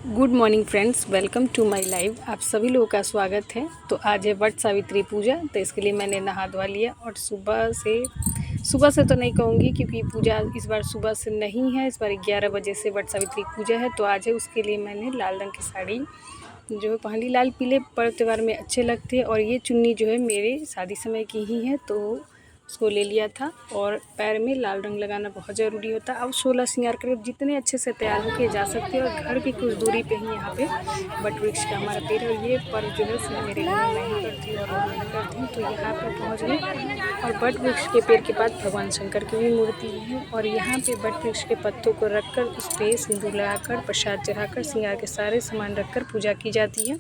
Good morning friends, welcome to my live. आप सभी लोगों का स्वागत है। तो आज है वट सावित्री पूजा, तो इसके लिए मैंने नहा धोवा लिया और सुबह से तो नहीं कहूँगी क्योंकि पूजा इस बार सुबह से नहीं है। इस बार 11 बजे से वट सावित्री पूजा है। तो आज है, उसके लिए मैंने लाल रंग की साड़ी जो है पहन ली। लाल पीले पर्व त्यौहार में अच्छे लगते हैं और ये चुन्नी जो है मेरे शादी समय की ही है, तो उसको ले लिया था। और पैर में लाल रंग लगाना बहुत ज़रूरी होता है। अब 16 श्रृंगार कर जितने अच्छे से तैयार होके जा सकते हैं। और घर की कुछ दूरी पे ही यहाँ पे वट वृक्ष का हमारा पेड़ है। ये पर्व जो है सिर्फ मेरे घर में मैं ही करती हूँ और वो नहीं करती हूँ। तो यहाँ पे पहुँच गई और वट वृक्ष के पेड़ के पास भगवान शंकर की भी मूर्ति है। और यहाँ पे वट वृक्ष के पत्तों को रखकर उस पर सिंदूर लगाकर प्रसाद चढ़ाकर श्रृंगार के सारे सामान रखकर पूजा की जाती है।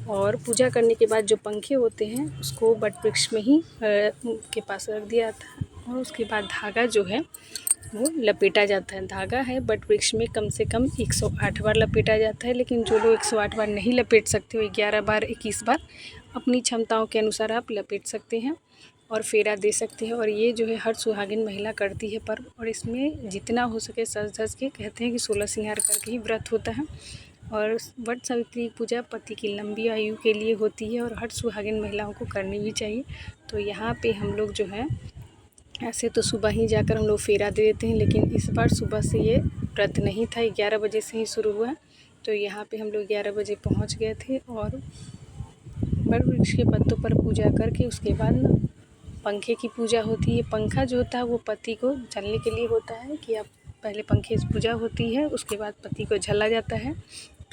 और पूजा करने के बाद जो पंखे होते हैं उसको वट वृक्ष में ही के पास रख दिया था। और उसके बाद धागा जो है वो लपेटा जाता है। धागा है वट वृक्ष में कम से कम 108 बार लपेटा जाता है। लेकिन जो लोग 108 बार नहीं लपेट सकते हो, 11 बार 21 बार अपनी क्षमताओं के अनुसार आप लपेट सकते हैं और फेरा दे सकते हैं। और ये जो है हर सुहागिन महिला करती है पर्व। और इसमें जितना हो सके सज धज के, कहते हैं कि 16 श्रृंगार करके ही व्रत होता है। और वट सावित्री पूजा पति की लंबी आयु के लिए होती है और हर सुहागिन महिलाओं को करनी भी चाहिए। तो यहाँ पे हम लोग जो है ऐसे तो सुबह ही जाकर हम लोग फेरा दे देते हैं, लेकिन इस बार सुबह से ये व्रत नहीं था, 11 बजे से ही शुरू हुआ। तो यहाँ पे हम लोग 11 बजे पहुँच गए थे और वट वृक्ष के पत्तों पर पूजा करके उसके बाद पंखे की पूजा होती है। पंखा जो होता है वो पति को चलने के लिए होता है कि आप पहले पंखे से पूजा होती है, उसके बाद पति को झला जाता है,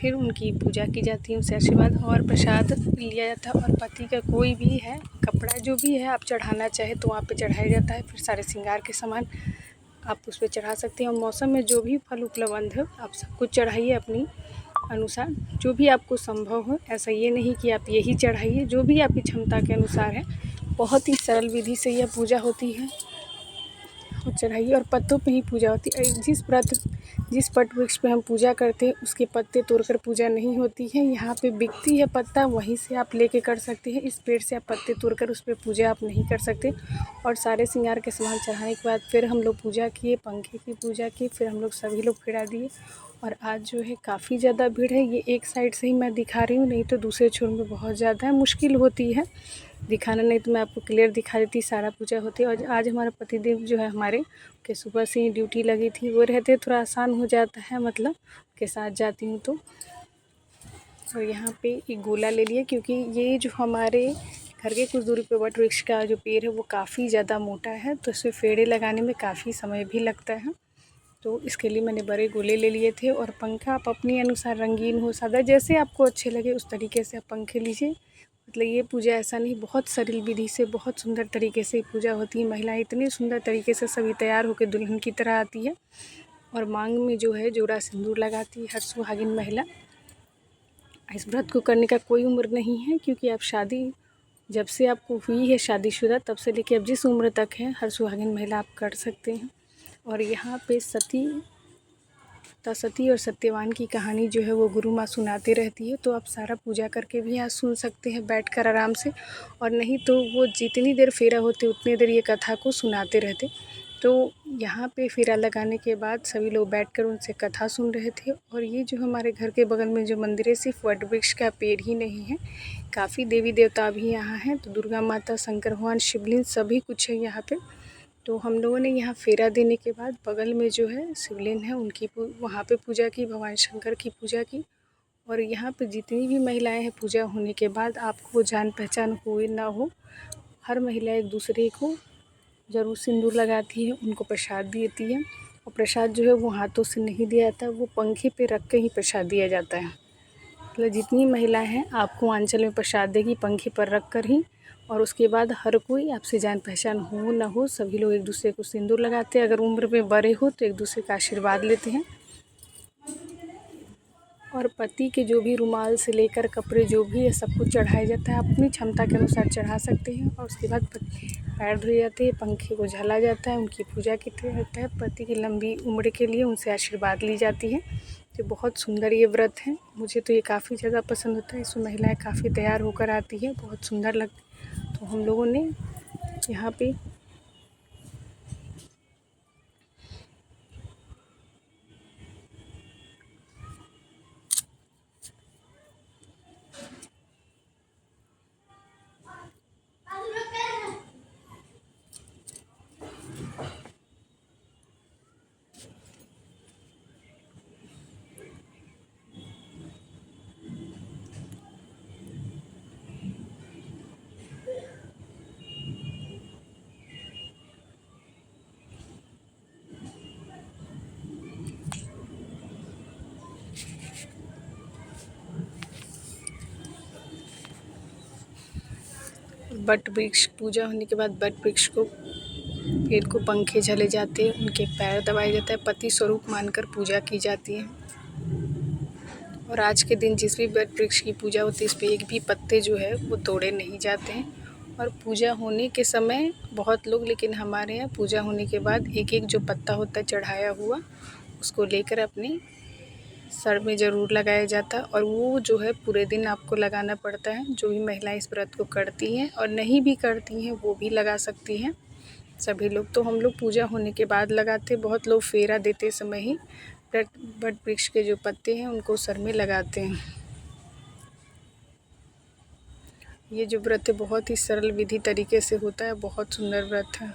फिर उनकी पूजा की जाती है, उनसे आशीर्वाद और प्रसाद लिया जाता है। और पति का कोई भी है कपड़ा जो भी है आप चढ़ाना चाहे तो वहाँ पे चढ़ाया जाता है। फिर सारे श्रृंगार के सामान आप उस पर चढ़ा सकते हैं। और मौसम में जो भी फल उपलब्ध है आप सब कुछ चढ़ाइए अपनी अनुसार, जो भी आपको संभव हो। ऐसा ये नहीं कि आप यही चढ़ाइए, जो भी आपकी क्षमता के अनुसार है। बहुत ही सरल विधि से यह पूजा होती है और चढ़ाइए। और पत्तों पे ही पूजा होती है। जिस वट वृक्ष पे हम पूजा करते हैं उसके पत्ते तोड़कर पूजा नहीं होती है। यहाँ पे बिकती है पत्ता, वहीं से आप लेके कर सकते हैं। इस पेड़ से आप पत्ते तोड़कर उस पर पूजा आप नहीं कर सकते। और सारे श्रृंगार के सामान चढ़ाने के बाद फिर हम लोग पूजा किए, पंखे की पूजा की, फिर हम लोग सभी लोग फेरा दिए। और आज जो है काफ़ी ज़्यादा भीड़ है। ये एक साइड से ही मैं दिखा रही हूँ, नहीं तो दूसरे छोर में बहुत ज़्यादा है, मुश्किल होती है दिखाना। नहीं तो मैं आपको क्लियर दिखा देती, सारा पूजा होती है। और आज हमारा पतिदेव जो है हमारे के सुबह से ही ड्यूटी लगी थी, वो रहते थोड़ा आसान हो जाता है, मतलब के साथ जाती हूँ तो। और यहाँ पे एक गोला ले लिया क्योंकि ये जो हमारे घर के कुछ दूरी पे वट वृक्ष का जो पेड़ है वो काफ़ी ज़्यादा मोटा है, तो इसमें फेड़े लगाने में काफ़ी समय भी लगता है। तो इसके लिए मैंने बड़े गोले ले लिए थे। और पंखा आप अपने अनुसार रंगीन हो सादा जैसे आपको अच्छे लगे उस तरीके से आप पंखे लीजिए। मतलब ये पूजा ऐसा नहीं, बहुत सरल विधि से बहुत सुंदर तरीके से पूजा होती है। महिलाएं इतनी सुंदर तरीके से सभी तैयार होकर दुल्हन की तरह आती है और मांग में जो है जोड़ा सिंदूर लगाती है हर सुहागिन महिला। इस व्रत को करने का कोई उम्र नहीं है, क्योंकि आप शादी जब से आपको हुई है शादीशुदा तब से लेकर अब जिस उम्र तक है हर सुहागिन महिला आप कर सकते हैं। और यहाँ पे सती और सत्यवान की कहानी जो है वो गुरु माँ सुनाते रहती है। तो आप सारा पूजा करके भी यहाँ सुन सकते हैं बैठकर आराम से। और नहीं तो वो जितनी देर फेरा होते उतनी देर ये कथा को सुनाते रहते। तो यहाँ पे फेरा लगाने के बाद सभी लोग बैठकर उनसे कथा सुन रहे थे। और ये जो हमारे घर के बगल में जो मंदिर है सिर्फ वट वृक्ष का पेड़ ही नहीं है, काफ़ी देवी देवता भी यहाँ हैं। तो दुर्गा माता, शंकर भगवान, शिवलिंग सभी कुछ है यहाँ पे। तो हम लोगों ने यहाँ फेरा देने के बाद बगल में जो है शिवलिंग है उनकी वहाँ पे पूजा की, भगवान शंकर की पूजा की। और यहाँ पे जितनी भी महिलाएं हैं पूजा होने के बाद आपको जान पहचान हो ना हो, हर महिला एक दूसरे को ज़रूर सिंदूर लगाती है, उनको प्रसाद देती है। और प्रसाद जो है वो हाथों से नहीं दिया जाता, वो पंखे पे रख के ही प्रसाद दिया जाता है। मतलब जितनी महिलाएं हैं आपको आंचल में प्रसाद देगी पंखे पर रख कर ही। और उसके बाद हर कोई आपसे जान पहचान हो ना हो सभी लोग एक दूसरे को सिंदूर लगाते हैं। अगर उम्र में बड़े हो तो एक दूसरे का आशीर्वाद लेते हैं। और पति के जो भी रुमाल से लेकर कपड़े जो भी है सब कुछ चढ़ाया जाता है, अपनी क्षमता के अनुसार चढ़ा सकते हैं। और उसके बाद पैर धोए जाते हैं, पंखे को झला जाता है, उनकी पूजा की जाता है, पति की लंबी उम्र के लिए उनसे आशीर्वाद ली जाती है। तो बहुत सुंदर ये व्रत है, मुझे तो ये काफ़ी ज़्यादा पसंद होता है। इसमें महिलाएं काफ़ी तैयार होकर आती है, बहुत सुंदर लगती है। तो हम लोगों ने यहाँ पे बट वृक्ष पूजा होने के बाद बट वृक्ष को पेड़ को पंखे झले जाते हैं, उनके पैर दबाए जाता है, पति स्वरूप मानकर पूजा की जाती है। और आज के दिन जिस भी बट वृक्ष की पूजा होती है, इस पर एक भी पत्ते जो है वो तोड़े नहीं जाते हैं। और पूजा होने के समय बहुत लोग, लेकिन हमारे यहाँ पूजा होने के बाद एक एक जो पत्ता होता है चढ़ाया हुआ, उसको लेकर अपने सर में ज़रूर लगाया जाता है। और वो जो है पूरे दिन आपको लगाना पड़ता है। जो भी महिलाएं इस व्रत को करती हैं और नहीं भी करती हैं वो भी लगा सकती हैं, सभी लोग। तो हम लोग पूजा होने के बाद लगाते, बहुत लोग फेरा देते समय ही बट वृक्ष के जो पत्ते हैं उनको सर में लगाते हैं। ये जो व्रत है बहुत ही सरल विधि तरीके से होता है, बहुत सुंदर व्रत है।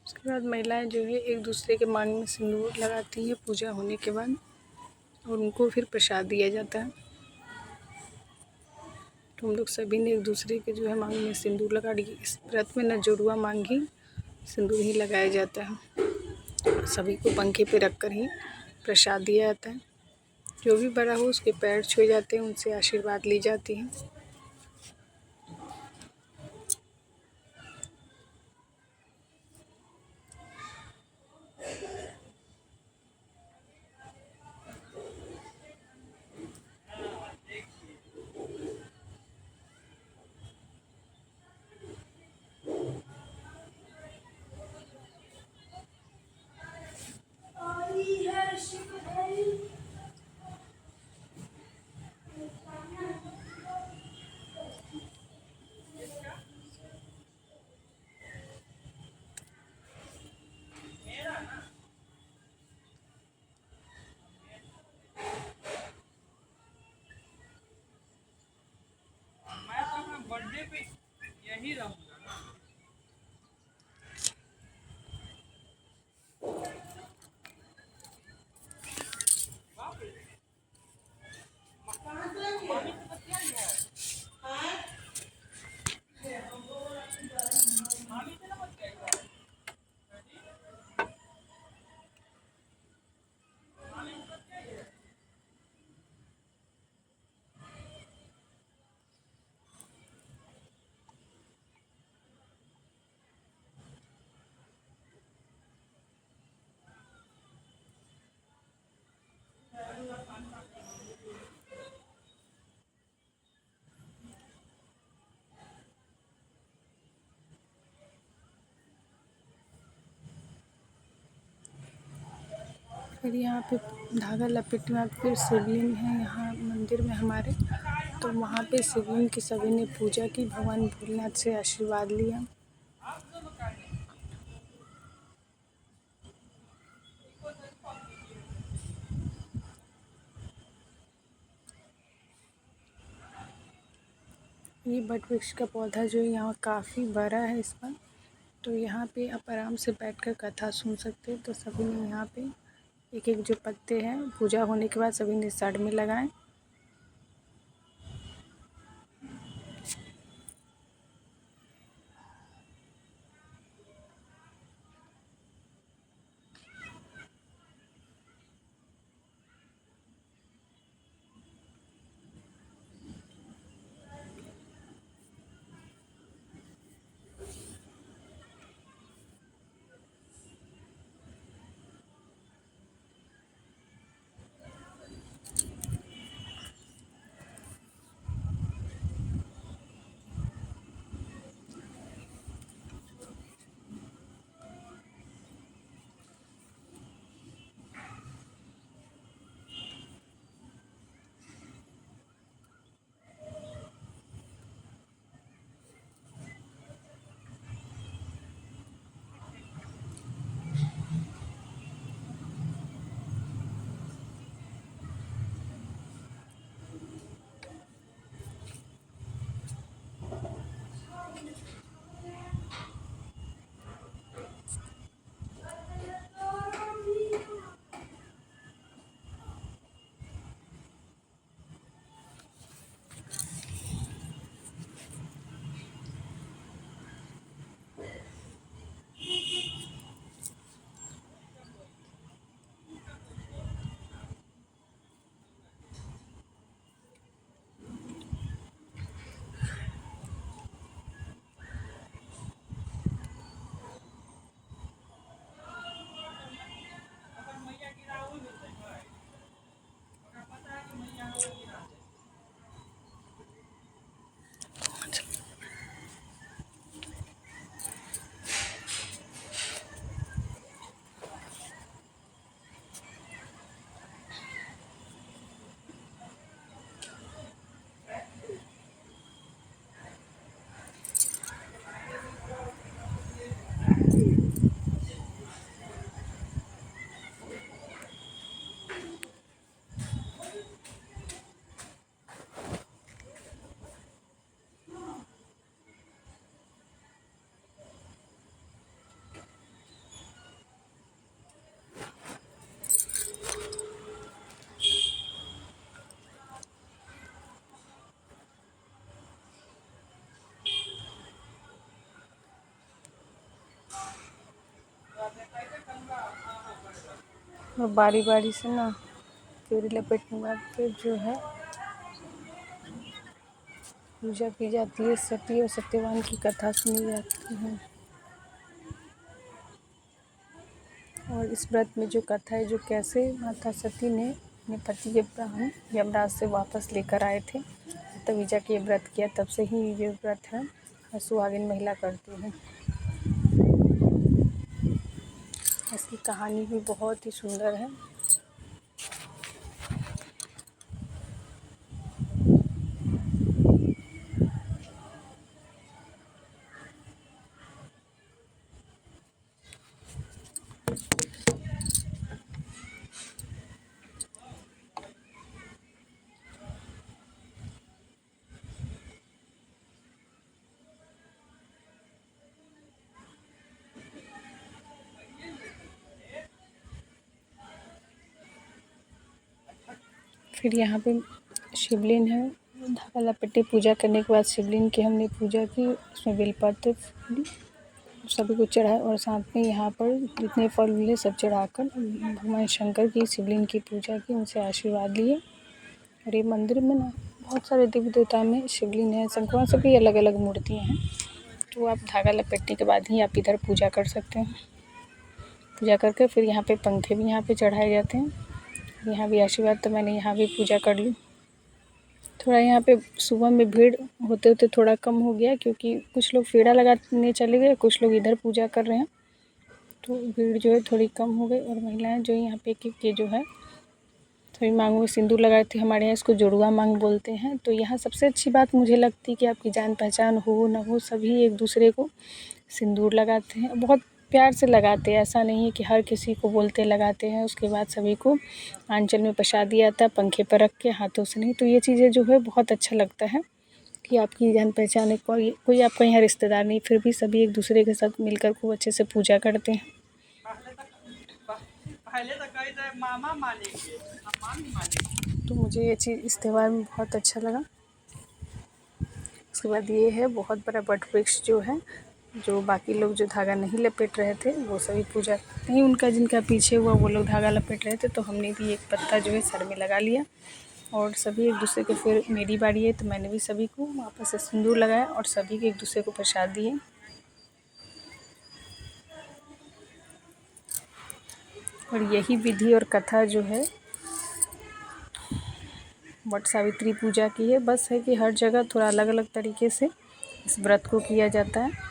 उसके बाद महिलाएं जो है एक दूसरे के मांग में सिंदूर लगाती हैं पूजा होने के बाद, और उनको फिर प्रसाद दिया जाता है। तो हम लोग सभी ने एक दूसरे के जो है मांग में सिंदूर लगा दी। इस व्रत में न जोड़ुआ मांग ही सिंदूर ही लगाया जाता है। सभी को पंखे पे रख कर ही प्रसाद दिया जाता है। जो भी बड़ा हो उसके पैर छुए जाते हैं, उनसे आशीर्वाद ली जाती है। फिर यहाँ पे धागा लपेटना, फिर शिवलिंग है यहाँ मंदिर में हमारे, तो वहाँ पे शिवलिंग की सभी ने पूजा की, भगवान भोलेनाथ से आशीर्वाद लिया। ये बट वृक्ष का पौधा जो है यहाँ काफ़ी बड़ा है इसका, तो यहाँ पे आप आराम से बैठकर कथा सुन सकते हैं। तो सभी ने यहाँ पे एक एक जो पत्ते हैं पूजा होने के बाद सभी ने सर में लगाए। और बारी बारी से ना पूरी लपेटने के बाद फिर जो है पूजा की जाती है, सती और सत्यवान की कथा सुनी जाती है। और इस व्रत में जो कथा है, जो कैसे माता सती ने अपने पति के प्राण यमराज से वापस लेकर आए थे, तभी जाके ये व्रत किया, तब से ही ये व्रत है सुहागिन महिला करती है। इसकी कहानी भी बहुत ही सुंदर है। फिर यहाँ पे शिवलिंग है, धागा लपेटे पूजा करने के बाद शिवलिंग की हमने पूजा की, उसमें बेलपत्र फूल सभी को चढ़ाए और साथ में यहाँ पर जितने फल मिले सब चढ़ाकर भगवान शंकर की शिवलिंग की पूजा की, उनसे आशीर्वाद लिए। और ये मंदिर में ना बहुत सारे देवी देवता में शिवलिंग है, शंकर सभी अलग अलग मूर्तियाँ हैं, तो आप धागा लपेटने के बाद ही आप इधर पूजा कर सकते हैं। पूजा करके फिर यहाँ पे पंखे भी यहाँ पे चढ़ाए जाते हैं, यहाँ भी आशीर्वाद, तो मैंने यहाँ भी पूजा कर ली। थोड़ा यहाँ पे सुबह में भीड़ होते होते थोड़ा कम हो गया, क्योंकि कुछ लोग फेरा लगाने चले गए, कुछ लोग इधर पूजा कर रहे हैं। तो भीड़ जो है थोड़ी कम हो गई और महिलाएं जो यहाँ पे के जो है थोड़ी मांगों में सिंदूर लगाए थे। हमारे यहाँ इसको जुड़वा मांग बोलते हैं। तो यहाँ सबसे अच्छी बात मुझे लगती है कि आपकी जान पहचान हो ना हो, सभी एक दूसरे को सिंदूर लगाते हैं। बहुत प्यार से लगाते हैं, ऐसा नहीं है कि हर किसी को बोलते लगाते हैं। उसके बाद सभी को आंचल में प्रसाद दिया जाता है, पंखे पर रख के, हाथों से नहीं। तो ये चीज़ें जो है बहुत अच्छा लगता है कि आपकी जान पहचान है, कोई आपका यहाँ रिश्तेदार नहीं, फिर भी सभी एक दूसरे के साथ मिलकर खूब अच्छे से पूजा करते हैं। तो मुझे ये चीज़ इस त्यौहार में बहुत अच्छा लगा। उसके बाद ये है बहुत बड़ा वट वृक्ष जो है, जो बाकी लोग जो धागा नहीं लपेट रहे थे वो सभी पूजा नहीं, उनका जिनका पीछे हुआ वो लोग धागा लपेट रहे थे। तो हमने भी एक पत्ता जो है सर में लगा लिया और सभी एक दूसरे को, फिर मेरी बारी है तो मैंने भी सभी को वापस से सिंदूर लगाया और सभी के एक दूसरे को प्रसाद दिए। और यही विधि और कथा जो है वट सावित्री पूजा की है। बस है कि हर जगह थोड़ा अलग अलग तरीके से इस व्रत को किया जाता है।